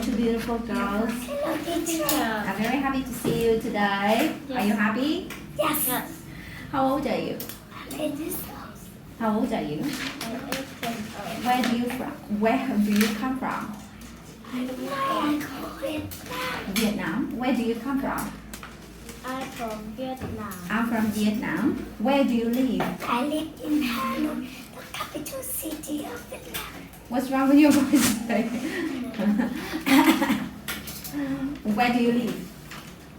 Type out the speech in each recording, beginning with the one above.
two beautiful girls. Hello, teacher. I'm very happy to see you today. Are you happy? Yes. How old are you? I'm in this house. How old are you? I'm 8 years old. Where do you come from? I call it Vietnam. Where do you come from? I'm from Vietnam. I'm from Vietnam. Where do you live? I live in Hanoi, the capital city of Vietnam. What's wrong with your voice? Where do you live?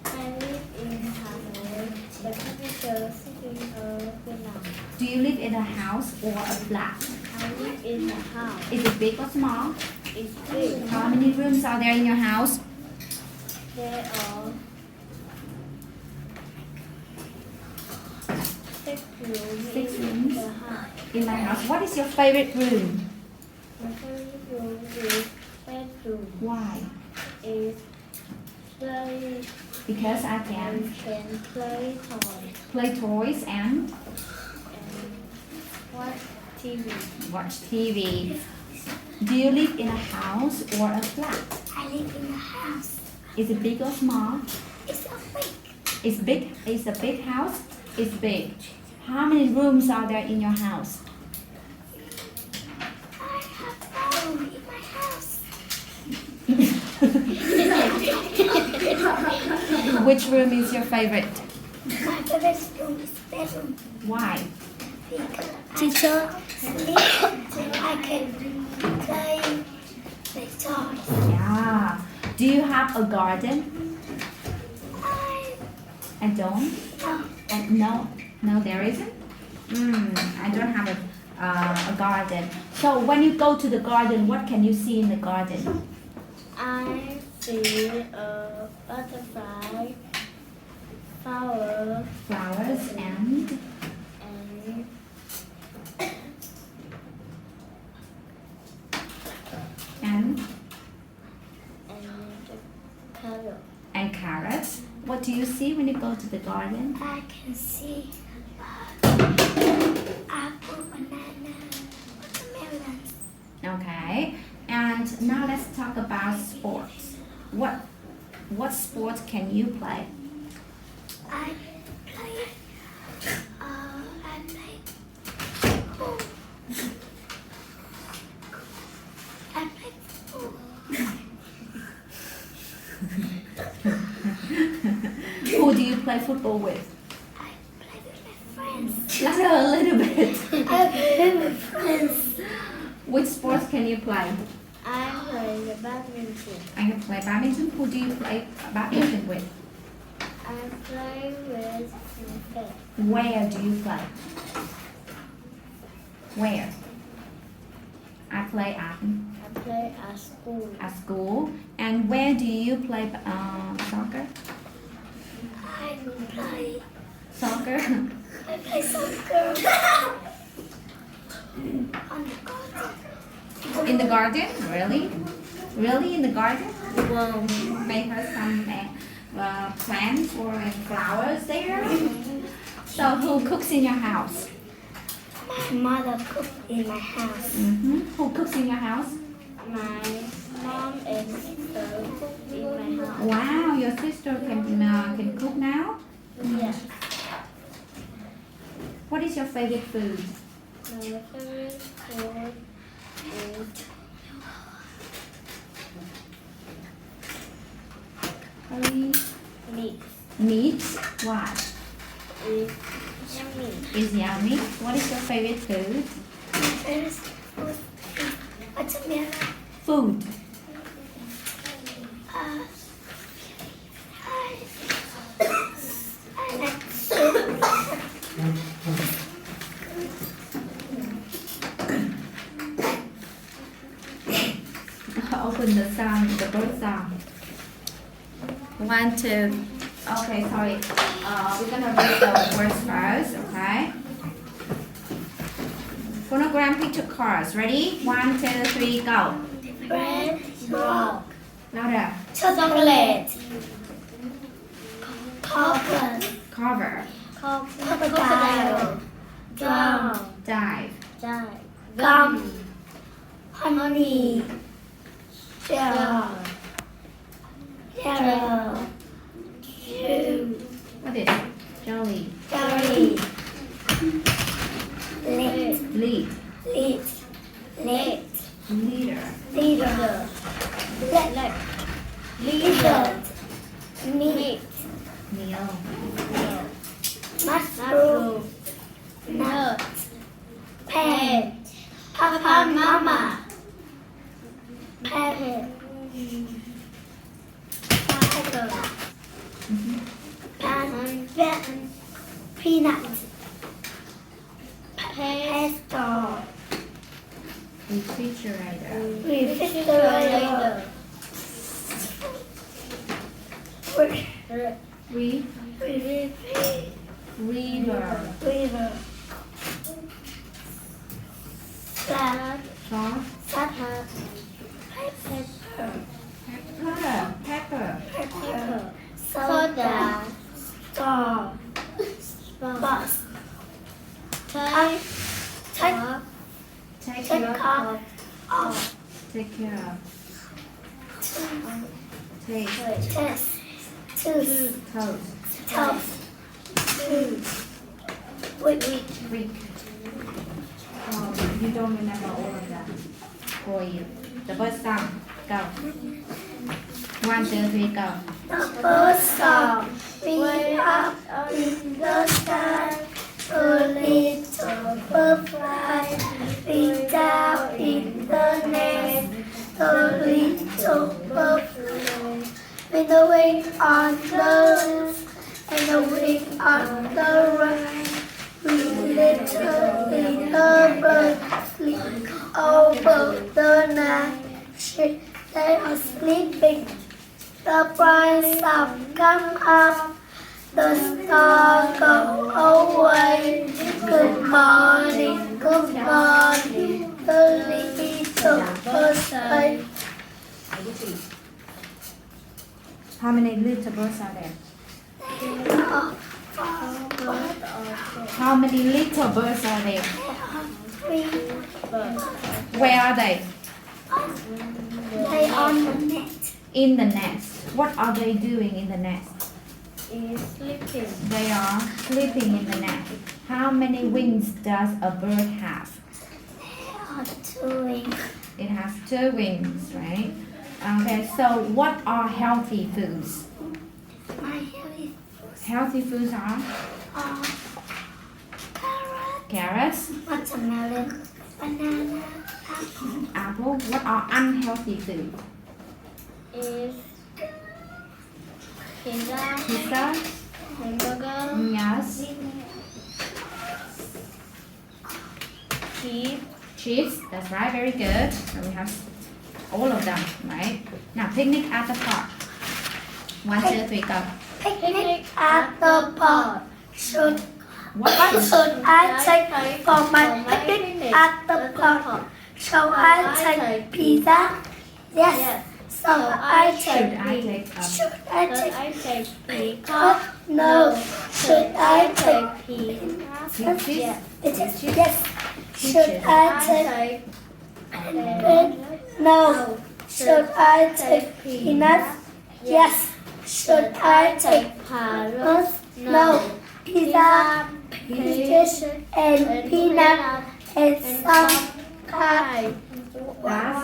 I live in Hanoi, the capital city of Vietnam. Do you live in a house or a flat? I live in a house. Is it big or small? It's big. How many rooms are there in your house? There are 6 rooms 6 in rooms. the house. In my house. What is your favorite room? My favorite room is bedroom. Why? It's play Because I and can can play toys play toys and and watch TV. watch TV. Do you live in a house or a flat? I live in a house. Is it big or small? It's a big. It's big. It's a big house. It's big. How many rooms are there in your house? I have a room in my house. Which room is your favorite? My favorite room is bedroom Why? because teacher sleep so I can play with toys. Yeah. Do you have a garden? I I don't. no. And no, there isn't. I don't have a garden. So when you go to the garden, what can you see in the garden? I see a butterfly, flower, Flowers and and and carrot. and carrots. What do you see when you go to the garden? I can see apple, banana, watermelon. Okay. And now let's talk about sports. What sports can you play? I play pool. I play pool. Who do you play football with? I play with my friends. Just a little bit. I play with friends. Which sports can you play? I play the badminton. I can play badminton. Who do you play badminton with? I play with my friends. Where do you play? Where? I play I play at school. at school. And where do you play soccer? I play. Soccer? I play soccer. On the garden. In the garden? Really? Really in the garden? Wow. Make her some plants or flowers there? So who cooks in your house? My mother cooked in my house. Who cooks in your house? My mom and sister cook in my house. Wow, your sister can cook now? Yes. What is your favorite food? My favorite food is Curry. meat. Meat. Why? Is yummy. Is yummy. What is your favorite food? My favorite food is watermelon. Food. I like soup. Open the sound, the bird sound. 1, 2. Okay, sorry. We're gonna read the words first, okay? Phonogram picture cards. Ready? 1, 2, 3, go. Bread, rock, Louder. chocolate, coconut, Cover. crocodile, drum, Dive. gum, honey, shell, Leg. Lizard. Meat. Meal. Mushroom. Nut. Pen. Papa Mama. Pen. Tiger. Pan. Peanut. Pesto. Refrigerator. Refrigerator. Re- River. River. Salad. Sauce. Pepper. Pepper. Pepper. Soda. Straw. Bus. Take. Take Take care off. Off. Take care of. Taste. Test. Tooth. Toast. Toast. Tooth. Week. Week. You don't remember all of that. For you. The first song. Go. 1, 2, 3, go. The first song. We up in the sky. A little bird fly. We down in the nest. The little bird fly. With the wing on the roof and the wing on the right. We little bird sleep over the night. They are sleeping. The bright sun come up. The star go away. Good morning, good morning. The little bird say. How many little birds are there? How many little birds are there? Where are they? They on the net. In the nest. What are they doing in the nest? Is sleeping. They are sleeping in the nest. How many wings does a bird have? They are doing. It has 2 wings, right? Okay, so what are healthy foods? My healthy Healthy foods are carrot, carrots, watermelon, banana, apple. apple. What are unhealthy foods? Is pizza, Pizza, hamburger, yes, cheese. That's right, very good. So we have all of them, right? Now, picnic at the park. 1, 2, 3, go. Picnic at the park. Should What should I take for my picnic at the park? Shall I take pizza? Yes. So I should take I take? Should I take peacock? No. Should I take peanuts? Peaches? Yes. Should I take no. Should I take peanuts? Yes. Should I take carrots? No. Pizza, peaches, and peanut, and some pie. What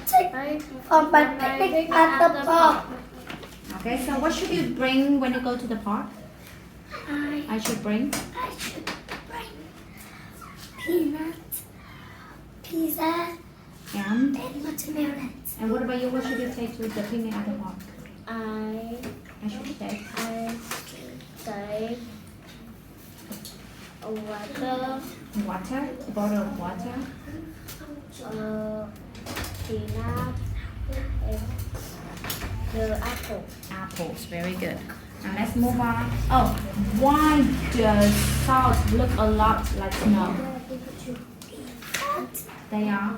take for my picnic at the park? Okay, so what should you bring when you go to the park? I should bring I should bring peanuts, pizza, and and watermelon. and what about you? What should you take to the picnic at the park? I should take take water, water, a bottle of water, peanut, and the apple. apples. Very good. Now let's move on. Oh, why does salt look a lot like snow? They are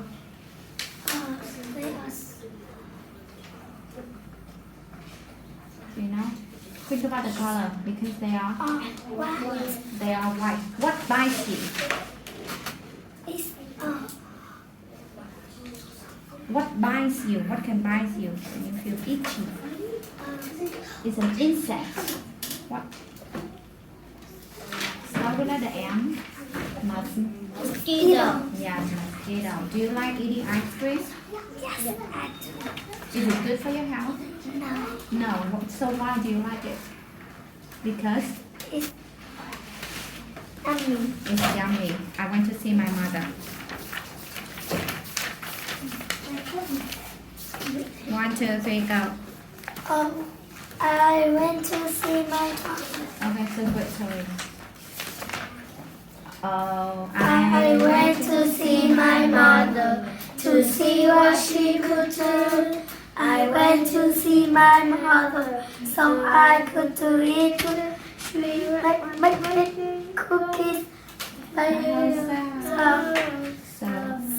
you know. Think about the color because they are white. What bites you? What binds you? What can bind you when you feel itchy? It's an insect. What? Sao với lá đẻ. Mật. Mosquito. Yeah, mật. Keto. Do you like eating ice cream? Yes, I do. Is it good for your health? No, No. So why do you like it? Because it's yummy. it's yummy. I went to see my mother. 1, 2, 3, go. I went to see my mom. Okay, so good. Sorry. Oh, I went to see my mother to see what she could do. I went to see my mother so I could do it too. She make cookies,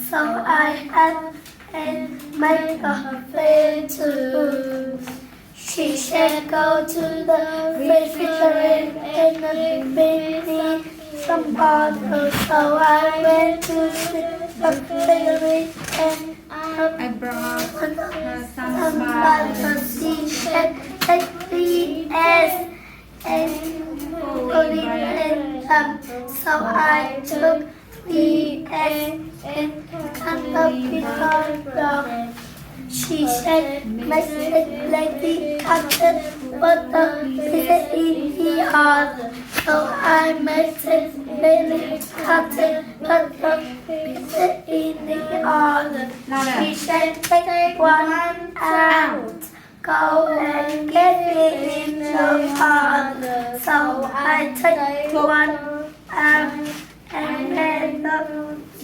so I had and make a plate too. She said go to the refrigerator and bring some bottles. So I went to the refrigerator and I brought her some some bottles. bottles. She said take the and put it in them. So I took the and cut up the hot. She said, make it like the cotton, but the pieces in the other. So I made it really cotton, but the pieces in the other. She said, take one out, go and get it in the other. So I took one out and then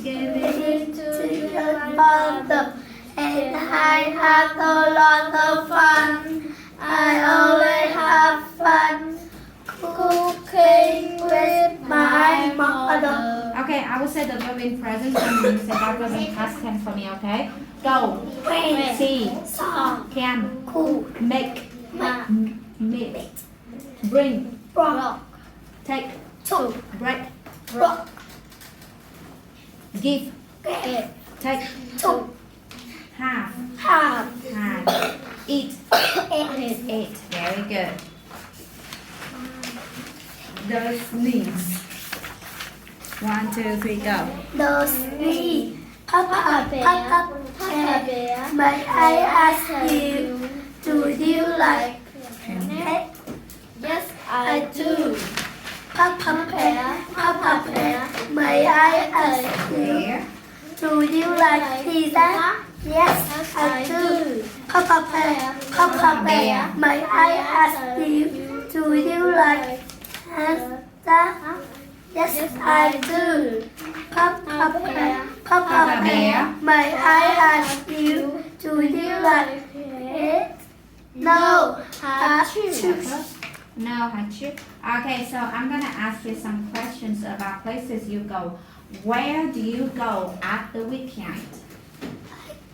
gave it to the other. And I had a lot of fun. I always have fun cooking with my mother. Okay, I will say the verb in present and you say that verb in past tense for me, okay? Go, Wait, see, saw, can, cool, make, ma, meet, bring, rock, take, took, break, rock, give, get, take, took, have, have, eat, ate. eat. Very good. Those means. 1, 2, 3, go. Those three. Papa Bear, may I ask you, do you like pet? Yes, I do. Papa Bear, may I ask you, There. do you like pizza? Yes, I do. Papa Bear, may I ask you, do you like pasta? Yes, I do. Papa Bear, may I ask you, do you like it? No, achoo. No, Hachu. Okay, so I'm gonna ask you some questions about places you go. Where do you go at the weekend?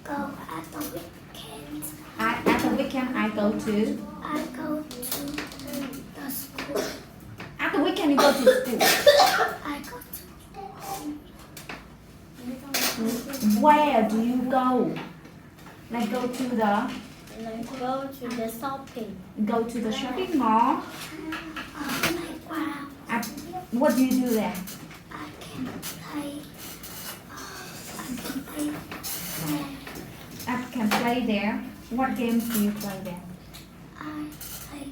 Go at the weekend. At the weekend, I go to. I go to the school. At the weekend, you go to school. I go to Where do you go? Like go to the shopping. go to the shopping mall. Playground. What do you do there? I can play. I can play there. What games do you play there? I play.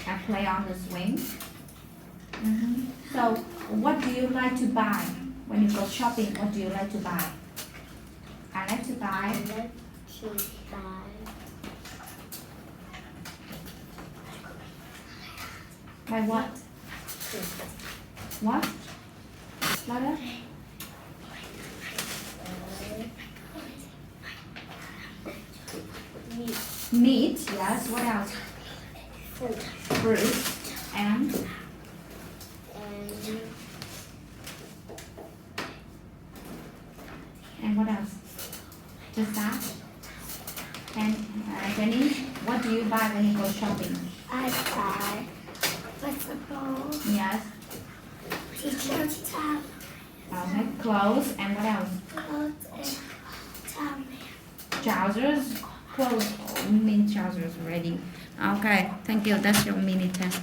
I play on the swing. So, what do you like to buy when you go shopping? What do you like to buy? I like to buy. Buy what? What? Louder? Meat, yes. What else? Fruit. And what else? Just that? And Jenny, what do you buy when you go shopping? I buy vegetables, Yes. t-shirts, towels, Okay. Clothes and what else? clothes, and towels. Trousers. Clothes. Oh, you mean trousers already? Okay. Thank you. That's your mini test.